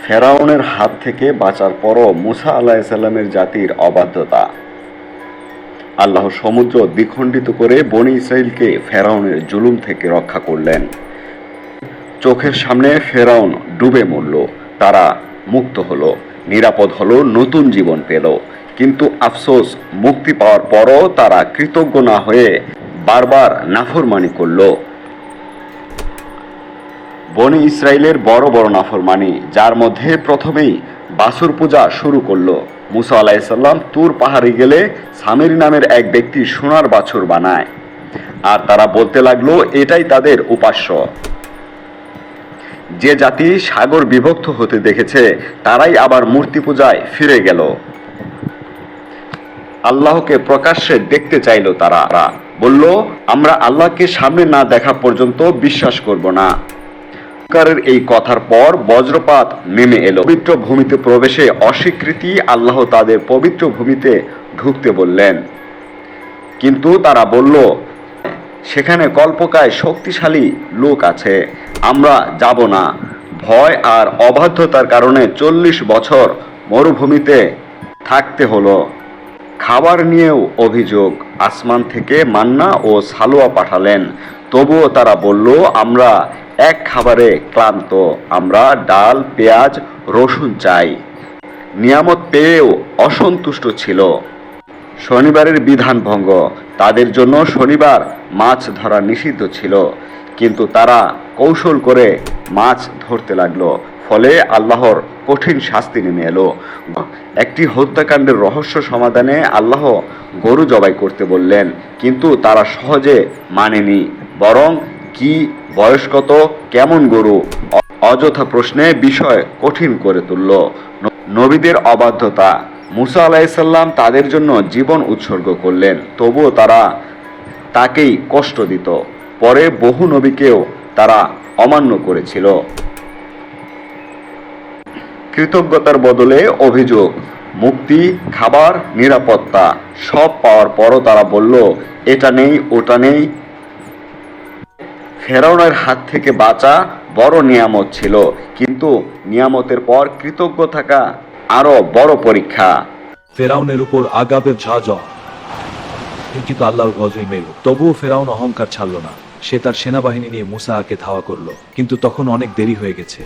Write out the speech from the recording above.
ফেরাউনের হাত থেকে বাঁচার পরও মুসা আলাইহিসসালামের জাতির অবাধ্যতা। আল্লাহ সমুদ্র দ্বিখণ্ডিত করে বনী ইসরাইলকে ফেরাউনের জুলুম থেকে রক্ষা করলেন। চোখের সামনে ফেরাউন ডুবে মরল, তারা মুক্ত হলো, নিরাপদ হলো, নতুন জীবন পেল। কিন্তু আফসোস, মুক্তি পাওয়ার পরও তারা কৃতজ্ঞ না হয়ে বারবার নাফরমানি করল। বনী ইসরাইলের বড় বড় নাফরমানি, যার মধ্যে প্রথমেই বাছুর পূজা শুরু করলো। মুসা আলাইহিসসালাম তুর পাহাড়ে গেলে সামিরি নামের এক ব্যক্তি সোনার বাছুর বানায়, আর তারা বলতে লাগলো এটাই তাদের উপাস্য। যে জাতি সাগর বিভক্ত হতে দেখেছে তারাই আবার মূর্তি পূজায় ফিরে গেল। আল্লাহকে প্রকাশ্যে দেখতে চাইল তারা, বলল আমরা আল্লাহকে সামনে না দেখা পর্যন্ত বিশ্বাস করব না। এই কথার পর বজ্রপাত নেমে এলো। পবিত্র ভূমিতে প্রবেশে অস্বীকৃতি, আল্লাহ তাদের পবিত্র ভূমিতে ঢুকতে বললেন, কিন্তু তারা বলল সেখানে কল্পকায় শক্তিশালী লোক আছে, আমরা যাব না। ভয় আর অবাধ্যতার কারণে 40 বছর মরুভূমিতে থাকতে হলো। খাবার নিয়েও অভিযোগ, আসমান থেকে মান্না ও সালোয়া পাঠালেন, তবুও তারা বলল আমরা এক খাবারে ক্লান্ত, আমরা ডাল, পেঁয়াজ, রসুন চাই। নিয়ামত পেয়েও অসন্তুষ্ট ছিল। শনিবারের বিধান ভঙ্গ, তাদের জন্য শনিবার মাছ ধরা নিষিদ্ধ ছিল, কিন্তু তারা কৌশল করে মাছ ধরতে লাগলো। ফলে আল্লাহর কঠিন শাস্তি নেমে এলো। একটি হত্যাকাণ্ডের রহস্য সমাধানে আল্লাহ গরু জবাই করতে বললেন, কিন্তু তারা সহজে মানেনি, বরং কি, বয়স কত, কেমন গরু, অযথা প্রশ্নে বিষয় কঠিন করে তুলল। নবীদের অবাধ্যতা, মুসা আলাইহিসসালাম তাদের জন্য জীবন উৎসর্গ করলেন, তবুও তারা তাকেই কষ্ট দিত। পরে বহু নবীকেও তারা অমান্য করেছিল। কৃতজ্ঞতার বদলে অভিযোগ, মুক্তি, খাবার, নিরাপত্তা সব পাওয়ার পরও তারা বলল এটা নেই, ওটা নেই। ফেরাউনের হাত থেকে বাঁচা বড় নিয়ামত ছিল, কিন্তু নিয়ামতের পর কৃতজ্ঞ থাকা আরো বড় পরীক্ষা। ফেরাউনের উপর আগাবের ঝাঁঝ, কিন্তু আল্লাহর গজব এলো, তবুও ফেরাউন অহংকার ছাড়ল না। সে তার সেনাবাহিনী নিয়ে মুসাকে ধাওয়া করলো, কিন্তু তখন অনেক দেরি হয়ে গেছে।